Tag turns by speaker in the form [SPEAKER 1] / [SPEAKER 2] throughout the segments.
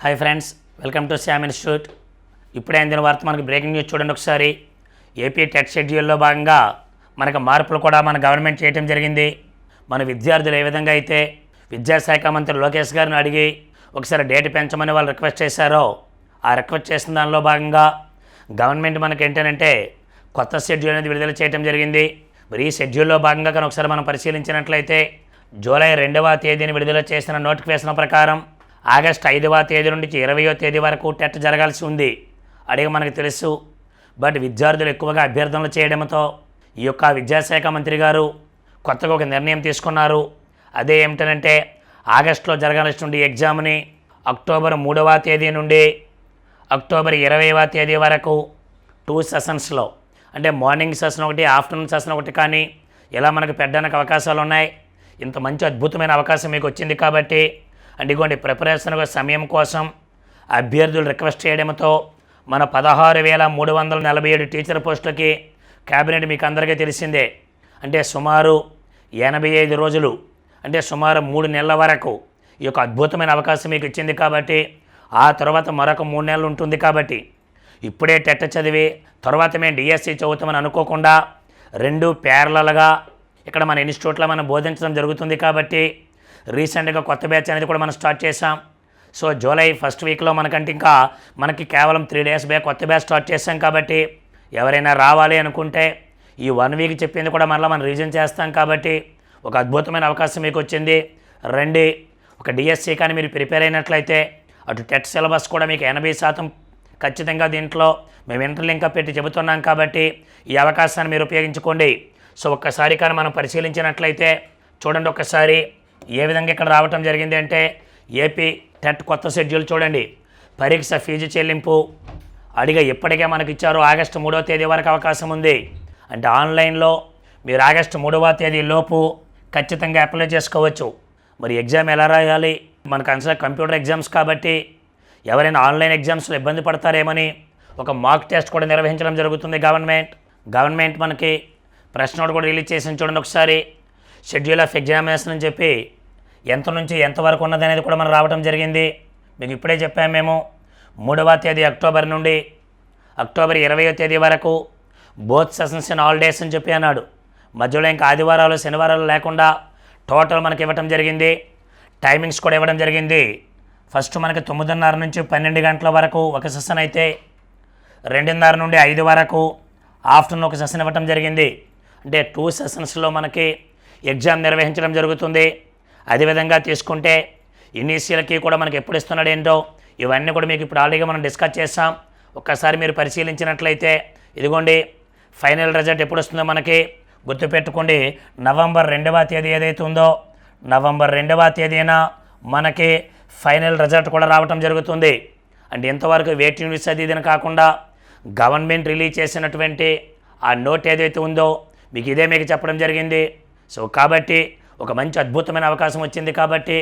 [SPEAKER 1] Hi friends, welcome to Shyam institute. ఇప్పుడే అందిన వార్త మనకి బ్రేకింగ్ న్యూస్ చూడండి ఒకసారి. ఏపీ టెట్ షెడ్యూల్లో భాగంగా మనకు మార్పులు కూడా మన గవర్నమెంట్ చేయడం జరిగింది. మన విద్యార్థులు ఏ విధంగా అయితే విద్యాశాఖ మంత్రి లోకేష్ గారిని అడిగి ఒకసారి డేట్ పెంచమని వాళ్ళు రిక్వెస్ట్ చేశారో, ఆ రిక్వెస్ట్ చేసిన దానిలో భాగంగా గవర్నమెంట్ మనకి ఏంటంటే కొత్త షెడ్యూల్ అనేది విడుదల చేయడం జరిగింది. మరి ఈ షెడ్యూల్లో భాగంగా కానీ ఒకసారి మనం పరిశీలించినట్లయితే జూలై 2వ తేదీని విడుదల చేసిన నోటిఫికేషన్ ప్రకారం ఆగస్టు 5వ తేదీ నుంచి 20వ తేదీ వరకు టెట్ జరగాల్సి ఉంది అడిగి మనకు తెలుసు. బట్ విద్యార్థులు ఎక్కువగా అభ్యర్థనలు చేయడంతో ఈ యొక్క విద్యాశాఖ మంత్రి గారు కొత్తగా ఒక నిర్ణయం తీసుకున్నారు. అదే ఏమిటంటే ఆగస్టులో జరగాల్సిన ఎగ్జామ్ని అక్టోబర్ 3వ తేదీ నుండి అక్టోబర్ 20వ తేదీ వరకు 2 సెషన్స్లో, అంటే మార్నింగ్ సెషన్ ఒకటి, ఆఫ్టర్నూన్ సెషన్ ఒకటి కానీ ఇలా మనకు పెట్టడానికి అవకాశాలు ఉన్నాయి. ఇంత మంచి అద్భుతమైన అవకాశం మీకు వచ్చింది కాబట్టి ఇదిగోండి ప్రిపరేషన్ సమయం కోసం అభ్యర్థులు రిక్వెస్ట్ చేయడంతో మన 16,347 టీచర్ పోస్టులకి క్యాబినెట్ మీకు అందరికీ తెలిసిందే. అంటే సుమారు 85 రోజులు, అంటే సుమారు 3 నెలల వరకు ఈ యొక్క అద్భుతమైన అవకాశం మీకు ఇచ్చింది. కాబట్టి ఆ తర్వాత మరొక 3 నెలలు ఉంటుంది. కాబట్టి ఇప్పుడే టెట్ చదివి తర్వాత మేము డిఎస్సి చదువుతామని అనుకోకుండా 2 ప్యారలల్గా ఇక్కడ మన ఇన్స్టిట్యూట్లో మనం బోధించడం జరుగుతుంది. కాబట్టి రీసెంట్గా కొత్త బ్యాచ్ అనేది కూడా మనం స్టార్ట్ చేసాం. సో జూలై ఫస్ట్ వీక్లో మనకి కేవలం 3 డేస్ బ్యాక్ కొత్త బ్యాచ్ స్టార్ట్ చేసాం. కాబట్టి ఎవరైనా రావాలి అనుకుంటే ఈ 1 వీక్ చెప్పింది కూడా మనం రివిజన్ చేస్తాం. కాబట్టి ఒక అద్భుతమైన అవకాశం మీకు వచ్చింది. రండి. ఒక డిఎస్సి కానీ మీరు ప్రిపేర్ అయినట్లయితే అటు టెట్ సిలబస్ కూడా మీకు 80% ఖచ్చితంగా దీంట్లో మేము ఇంటర్లింక్ పెట్టి చెబుతున్నాం. కాబట్టి ఈ అవకాశాన్ని మీరు ఉపయోగించుకోండి. సో ఒక్కసారి కానీ మనం పరిశీలించినట్లయితే చూడండి ఒక్కసారి ఏ విధంగా ఇక్కడ రావటం జరిగింది అంటే ఏపీ టెట్ కొత్త షెడ్యూల్ చూడండి. పరీక్ష ఫీజు చెల్లింపు అడిగా ఇప్పటికే మనకి ఇచ్చారు. ఆగస్టు 3వ తేదీ వరకు అవకాశం ఉంది. అంటే ఆన్లైన్లో మీరు ఆగస్టు 3వ తేదీ లోపు ఖచ్చితంగా అప్లై చేసుకోవచ్చు. మరి ఎగ్జామ్ ఎలా రాయాలి? మనకు అసలు కంప్యూటర్ ఎగ్జామ్స్ కాబట్టి ఎవరైనా ఆన్లైన్ ఎగ్జామ్స్లో ఇబ్బంది పడతారేమని ఒక మాక్ టెస్ట్ కూడా నిర్వహించడం జరుగుతుంది. గవర్నమెంట్ మనకి ప్రశ్న నోట్ కూడా రిలీజ్ చేసి చూడండి ఒకసారి. షెడ్యూల్ ఆఫ్ ఎగ్జామినేషన్ అని చెప్పి ఎంత నుంచి ఎంతవరకు ఉన్నది అనేది కూడా మనం రావడం జరిగింది. మీకు ఇప్పుడే చెప్పాము మేము 3వ తేదీ అక్టోబర్ నుండి అక్టోబర్ 20వ తేదీ వరకు both sessions in all days అని చెప్పి అన్నాడు. మధ్యలో ఇంకా ఆదివారాలు శనివారాలు లేకుండా టోటల్ మనకి ఇవ్వడం జరిగింది. టైమింగ్స్ కూడా ఇవ్వడం జరిగింది. ఫస్ట్ మనకి 9:30 నుంచి 12 గంటల వరకు ఒక సెషన్ అయితే 2:30 నుండి 5 వరకు ఆఫ్టర్నూన్ ఒక సెషన్ ఇవ్వడం జరిగింది. అంటే 2 సెషన్స్లో మనకి ఎగ్జామ్ నిర్వహించడం జరుగుతుంది. అదేవిధంగా తీసుకుంటే ఇనీషియల్కి కూడా మనకి ఎప్పుడు ఇస్తున్నాడు ఏంటో ఇవన్నీ కూడా మీకు ఇప్పుడు ఆల్రెడీ మనం డిస్కస్ చేస్తాం. ఒక్కసారి మీరు పరిశీలించినట్లయితే ఇదిగోండి ఫైనల్ రిజల్ట్ ఎప్పుడు వస్తుందో మనకి గుర్తుపెట్టుకోండి. నవంబర్ 2వ తేదీ ఏదైతే ఉందో నవంబర్ 2వ తేదీన మనకి ఫైనల్ రిజల్ట్ కూడా రావటం జరుగుతుంది. అంటే ఇంతవరకు వెయిటింగ్ లిస్ట్ అది ఇదని కాకుండా గవర్నమెంట్ రిలీజ్ చేసినటువంటి ఆ నోట్ ఏదైతే ఉందో మీకు చెప్పడం జరిగింది. సో కాబట్టి ఒక మంచి అద్భుతమైన అవకాశం వచ్చింది. కాబట్టి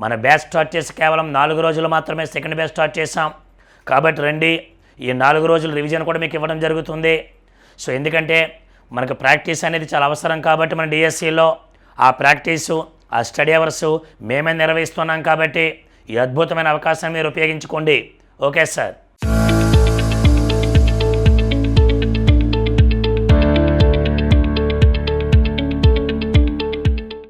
[SPEAKER 1] మన బ్యాచ్ స్టార్ట్ చేసి కేవలం 4 రోజులు మాత్రమే సెకండ్ బ్యాచ్ స్టార్ట్ చేసాం. కాబట్టి రండి, ఈ 4 రోజులు రివిజన్ కూడా మీకు ఇవ్వడం జరుగుతుంది. సో ఎందుకంటే మనకు ప్రాక్టీస్ అనేది చాలా అవసరం. కాబట్టి మన డిఎస్సిలో ఆ ప్రాక్టీసు ఆ స్టడీ అవర్సు మేమే నిర్వహిస్తున్నాం. కాబట్టి ఈ అద్భుతమైన అవకాశాన్ని మీరు ఉపయోగించుకోండి. Okay sir.